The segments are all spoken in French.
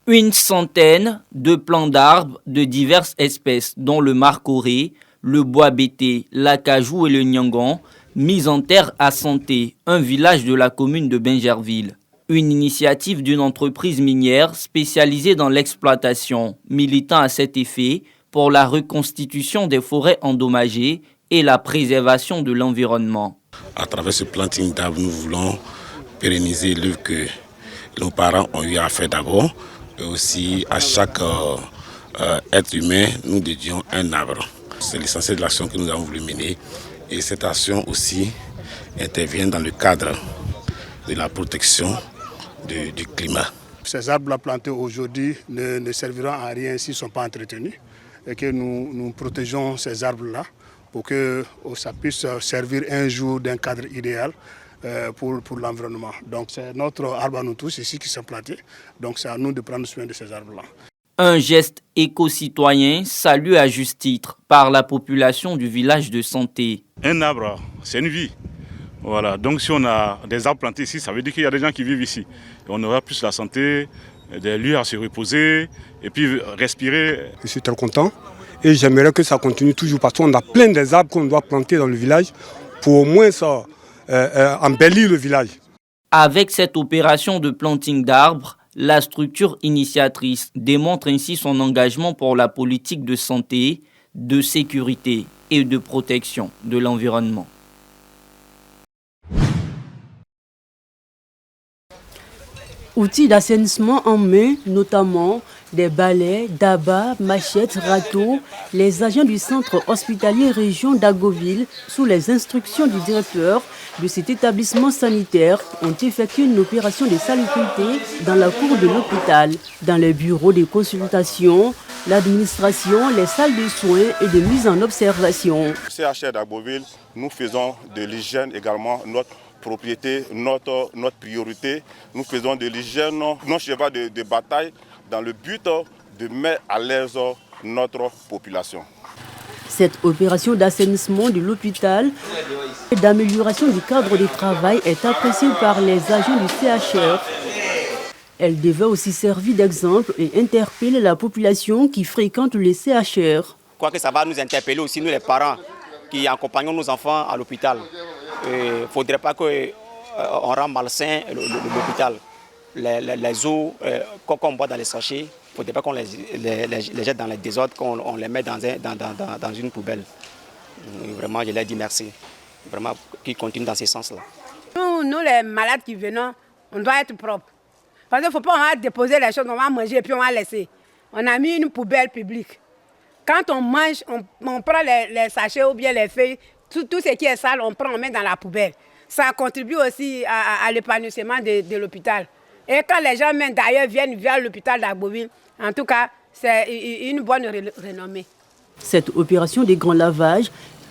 Une centaine de plants d'arbres de diverses espèces, dont le marcoré, le bois bété, l'acajou et le nyangon, mis en terre à Santé, un village de la commune de Bingerville. Une initiative d'une entreprise minière spécialisée dans l'exploitation, militant à cet effet pour la reconstitution des forêts endommagées et la préservation de l'environnement. À travers ce planting d'arbres, nous voulons pérenniser l'œuvre que nos parents ont eu à faire d'abord. Et aussi, à chaque être humain, nous dédions un arbre. C'est l'essentiel de l'action que nous avons voulu mener. Et cette action aussi intervient dans le cadre de la protection du climat. Ces arbres plantés aujourd'hui ne serviront à rien s'ils ne sont pas entretenus. Et que nous protégeons ces arbres-là pour que ça puisse servir un jour d'un cadre idéal pour l'environnement. Donc c'est notre arbre à nous tous ici qui sont plantés. Donc c'est à nous de prendre soin de ces arbres-là. Un geste éco-citoyen salué à juste titre par la population du village de Santé. Un arbre, c'est une vie. Voilà. Donc si on a des arbres plantés ici, ça veut dire qu'il y a des gens qui vivent ici. Et on aura plus la santé, des lieux à se reposer et puis respirer. Je suis très content et j'aimerais que ça continue toujours parce qu'on a plein des arbres qu'on doit planter dans le village pour au moins ça embellir le village. Avec cette opération de planting d'arbres, la structure initiatrice démontre ainsi son engagement pour la politique de santé, de sécurité et de protection de l'environnement. Outils d'assainissement en main, notamment des balais, d'abats, machettes, râteaux, les agents du centre hospitalier région d'Agoville, sous les instructions du directeur de cet établissement sanitaire, ont effectué une opération de salubrité dans la cour de l'hôpital, dans les bureaux de consultation, l'administration, les salles de soins et de mise en observation. CHR d'Agoville, nous faisons de l'hygiène également notre propriété, notre priorité. Nous faisons de l'hygiène, nos chevaux de bataille dans le but de mettre à l'aise notre population. Cette opération d'assainissement de l'hôpital et d'amélioration du cadre de travail est appréciée par les agents du CHR. Elle devait aussi servir d'exemple et interpeller la population qui fréquente les CHR. Je crois que ça va nous interpeller aussi, nous les parents qui accompagnons nos enfants à l'hôpital. Il ne faudrait pas qu'on rende malsain l'hôpital. Les eaux qu'on boit dans les sachets, il ne faudrait pas qu'on les jette dans les désordres, qu'on les met dans une poubelle. Et vraiment, je leur dis merci. Vraiment, qu'ils continuent dans ce sens-là. Nous, les malades qui venons, on doit être propre. Parce qu'il ne faut pas on va déposer les choses, on va manger et puis on va laisser. On a mis une poubelle publique. Quand on mange, on prend les sachets ou bien les feuilles, tout ce qui est sale, on met dans la poubelle. Ça contribue aussi à l'épanouissement de l'hôpital. Et quand les gens même d'ailleurs viennent vers l'hôpital d'Agoville, en tout cas, c'est une bonne renommée. Cette opération de grand lavage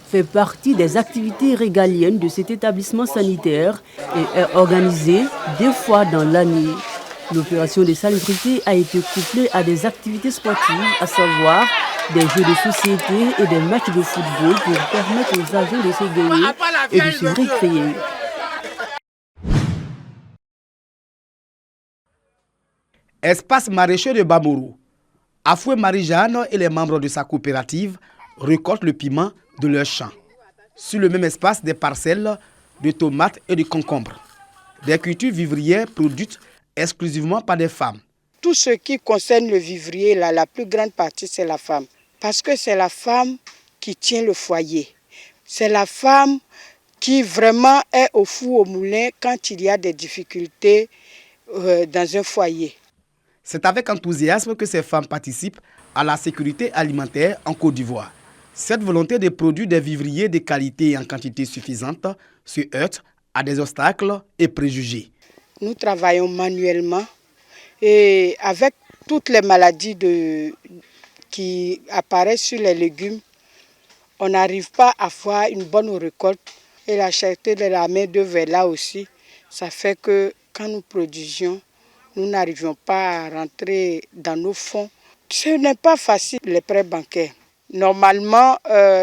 fait partie des activités régaliennes de cet établissement sanitaire et est organisée 2 fois dans l'année. L'opération de salubrité a été couplée à des activités sportives, à savoir des jeux de société et des matchs de football pour permettre aux agents de s'égayer et de se récréer. Espace maraîcher de Bamoro. Afoué Marie-Jeanne et les membres de sa coopérative récoltent le piment de leur champ. Sur le même espace, des parcelles de tomates et de concombres. Des cultures vivrières produites exclusivement par des femmes. Tout ce qui concerne le vivrier, là, la plus grande partie, c'est la femme. Parce que c'est la femme qui tient le foyer. C'est la femme qui vraiment est au four au moulin quand il y a des difficultés dans un foyer. C'est avec enthousiasme que ces femmes participent à la sécurité alimentaire en Côte d'Ivoire. Cette volonté de produire des vivriers de qualité et en quantité suffisante se heurte à des obstacles et préjugés. Nous travaillons manuellement et avec toutes les maladies qui apparaissent sur les légumes, on n'arrive pas à faire une bonne récolte. Et la cherté de la main-d'œuvre est là aussi. Ça fait que quand nous produisions, nous n'arrivions pas à rentrer dans nos fonds. Ce n'est pas facile, les prêts bancaires. Normalement,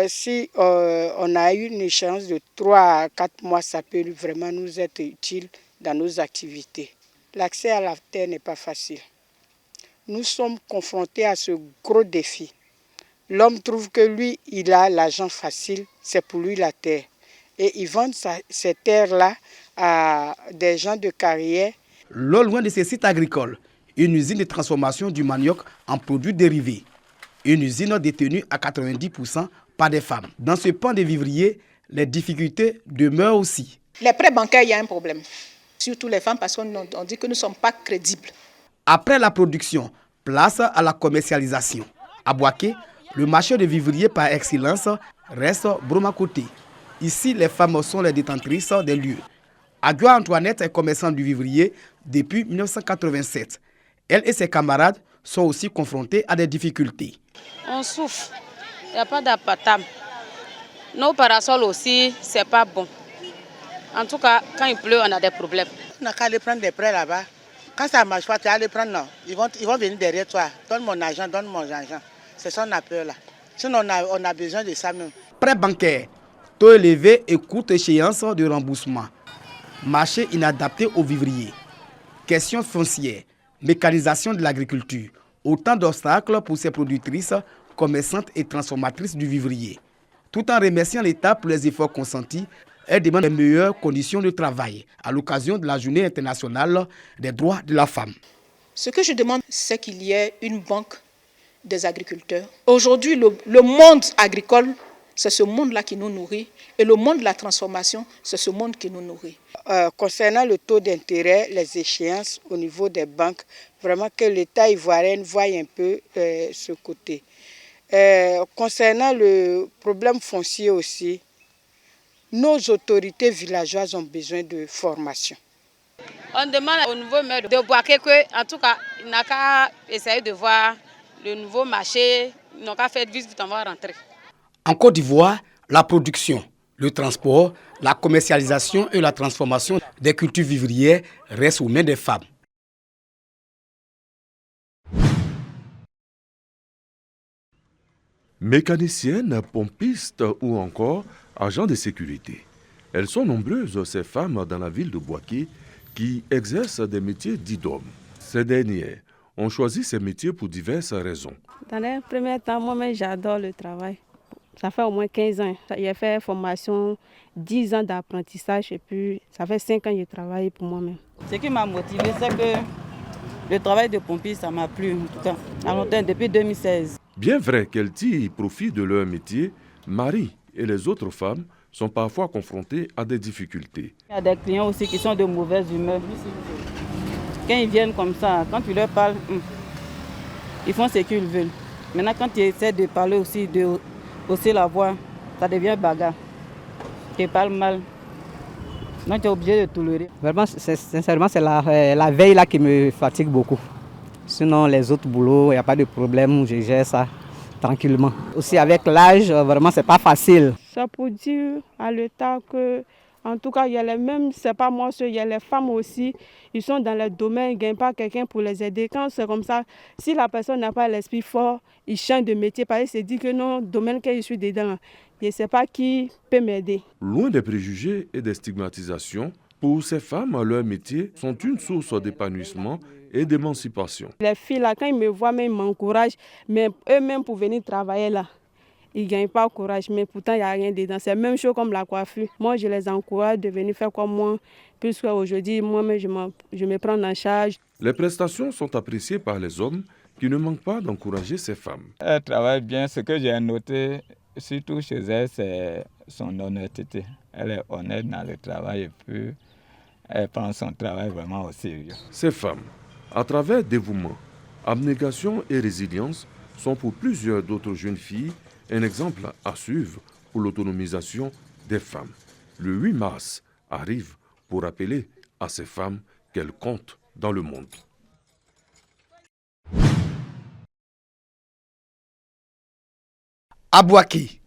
si on a eu une échéance de 3 à 4 mois, ça peut vraiment nous être utile dans nos activités. L'accès à la terre n'est pas facile. nous sommes confrontés à ce gros défi. L'homme trouve que lui, il a l'argent facile, c'est pour lui la terre. Et il vend ces terres-là à des gens de carrière. Loin de ces sites agricoles, une usine de transformation du manioc en produits dérivés. Une usine détenue à 90% par des femmes. Dans ce pan de vivriers, les difficultés demeurent aussi. Les prêts bancaires, il y a un problème. Surtout les femmes, parce qu'on dit que nous ne sommes pas crédibles. Après la production, place à la commercialisation. À Boaké, le marché de vivriers par excellence reste Bromakoté. Ici, les femmes sont les détentrices des lieux. Agua Antoinette est commerçante du vivrier depuis 1987. Elle et ses camarades sont aussi confrontés à des difficultés. On souffre, il n'y a pas d'appâtable. Nos parasols aussi, ce n'est pas bon. En tout cas, quand il pleut, on a des problèmes. On n'a qu'à aller prendre des prêts là-bas. Quand ça ne marche pas, tu vas aller prendre, non. Ils vont venir derrière toi. Donne mon argent. C'est ça qu'on a peur là. Sinon, on a besoin de ça même. Prêts bancaires, taux élevés et courte échéance de remboursement. Marché inadapté aux vivriers. Questions foncières, mécanisation de l'agriculture. Autant d'obstacles pour ces productrices, commerçantes et transformatrices du vivrier. Tout en remerciant l'État pour les efforts consentis, elle demande les meilleures conditions de travail à l'occasion de la Journée internationale des droits de la femme. Ce que je demande, c'est qu'il y ait une banque des agriculteurs. Aujourd'hui, le monde agricole, c'est ce monde-là qui nous nourrit. Et le monde de la transformation, c'est ce monde qui nous nourrit. Concernant le taux d'intérêt, les échéances au niveau des banques, vraiment que l'État ivoirien voie un peu ce côté. Concernant le problème foncier aussi, nos autorités villageoises ont besoin de formation. On demande au nouveau maire de Boaké que, en tout cas, il n'a qu'à essayer de voir le nouveau marché, il n'a qu'à faire vite, on va rentrer. En Côte d'Ivoire, la production, le transport, la commercialisation et la transformation des cultures vivrières restent aux mains des femmes. Mécaniciennes, pompistes ou encore agents de sécurité. Elles sont nombreuses, ces femmes, dans la ville de Boaké qui exercent des métiers dits d'hommes. Ces dernières ont choisi ces métiers pour diverses raisons. Dans les premiers temps, moi-même, j'adore le travail. Ça fait au moins 15 ans. J'ai fait formation, 10 ans d'apprentissage et puis ça fait 5 ans que je travaille pour moi-même. Ce qui m'a motivé, c'est que le travail de pompiste, ça m'a plu en tout cas, à longtemps, depuis 2016. Bien vrai qu'elles tirent profit de leur métier, Marie et les autres femmes sont parfois confrontées à des difficultés. Il y a des clients aussi qui sont de mauvaise humeur. Quand ils viennent comme ça, quand tu leur parles, ils font ce qu'ils veulent. Maintenant, quand tu essaies de parler aussi, de hausser la voix, ça devient bagarre. Tu parles mal. Donc tu es obligé de tolérer. Vraiment, sincèrement, c'est la veille là qui me fatigue beaucoup. Sinon, les autres boulots, il n'y a pas de problème, je gère ça tranquillement. Aussi, avec l'âge, vraiment, c'est pas facile. Ça pour dire à l'État que, en tout cas, il y a les mêmes, c'est pas moi seul, il y a les femmes aussi, ils sont dans le domaine, ils ne gagnent pas quelqu'un pour les aider. Quand c'est comme ça, si la personne n'a pas l'esprit fort, il change de métier, parce qu'il se dit que non, domaine que je suis dedans, je ne sais pas qui peut m'aider. Loin des préjugés et des stigmatisations, pour ces femmes, leurs métiers sont une source d'épanouissement et d'émancipation. Les filles, là, quand ils me voient, ils m'encouragent, mais eux-mêmes pour venir travailler là, ils ne gagnent pas courage, mais pourtant il n'y a rien dedans. C'est la même chose comme la coiffure. Moi, je les encourage de venir faire comme moi, puisqu'aujourd'hui, moi-même, je me prends en charge. Les prestations sont appréciées par les hommes qui ne manquent pas d'encourager ces femmes. Elle travaille bien. Ce que j'ai noté, surtout chez elle, c'est son honnêteté. Elle est honnête dans le travail et puis elle prend son travail vraiment au sérieux. Ces femmes, à travers dévouement, abnégation et résilience, sont pour plusieurs d'autres jeunes filles un exemple à suivre pour l'autonomisation des femmes. Le 8 mars arrive pour rappeler à ces femmes qu'elles comptent dans le monde. À Boaké,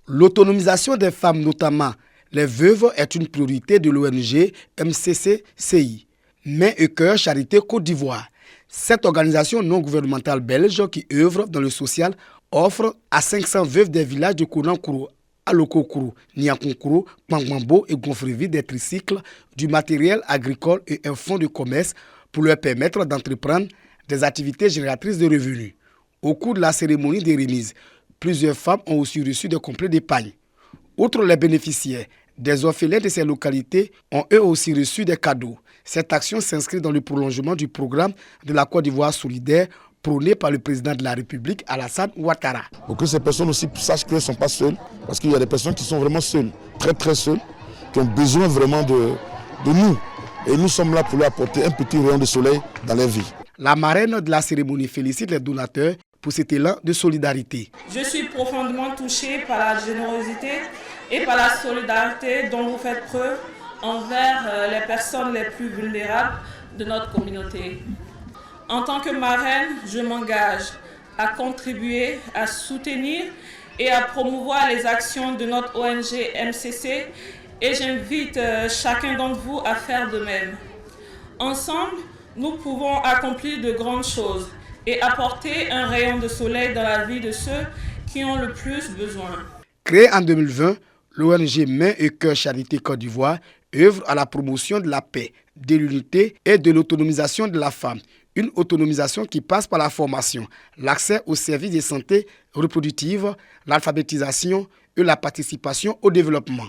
l'autonomisation des femmes, notamment les veuves, est une priorité de l'ONG MCCCI, Main et Cœur Charité Côte d'Ivoire. Cette organisation non gouvernementale belge qui œuvre dans le social offre à 500 veuves des villages de Kourankourou, Alokokourou, Niakonkourou, Pangmambo et Gonfreville des tricycles, du matériel agricole et un fonds de commerce pour leur permettre d'entreprendre des activités génératrices de revenus. Au cours de la cérémonie des remises, plusieurs femmes ont aussi reçu des complets d'épargne. Outre les bénéficiaires, des orphelins de ces localités ont eux aussi reçu des cadeaux. Cette action s'inscrit dans le prolongement du programme de la Côte d'Ivoire solidaire prôné par le président de la République, Alassane Ouattara. Pour que ces personnes aussi sachent qu'elles ne sont pas seules, parce qu'il y a des personnes qui sont vraiment seules, très très seules, qui ont besoin vraiment de nous. Et nous sommes là pour leur apporter un petit rayon de soleil dans leur vie. La marraine de la cérémonie félicite les donateurs pour cet élan de solidarité. Je suis profondément touchée par la générosité et par la solidarité dont vous faites preuve envers les personnes les plus vulnérables de notre communauté. En tant que marraine, je m'engage à contribuer, à soutenir et à promouvoir les actions de notre ONG MCC et j'invite chacun d'entre vous à faire de même. Ensemble, nous pouvons accomplir de grandes choses et apporter un rayon de soleil dans la vie de ceux qui ont le plus besoin. Créée en 2020, l'ONG Main et Cœur Charité Côte d'Ivoire œuvre à la promotion de la paix, de l'unité et de l'autonomisation de la femme. Une autonomisation qui passe par la formation, l'accès aux services de santé reproductive, l'alphabétisation et la participation au développement.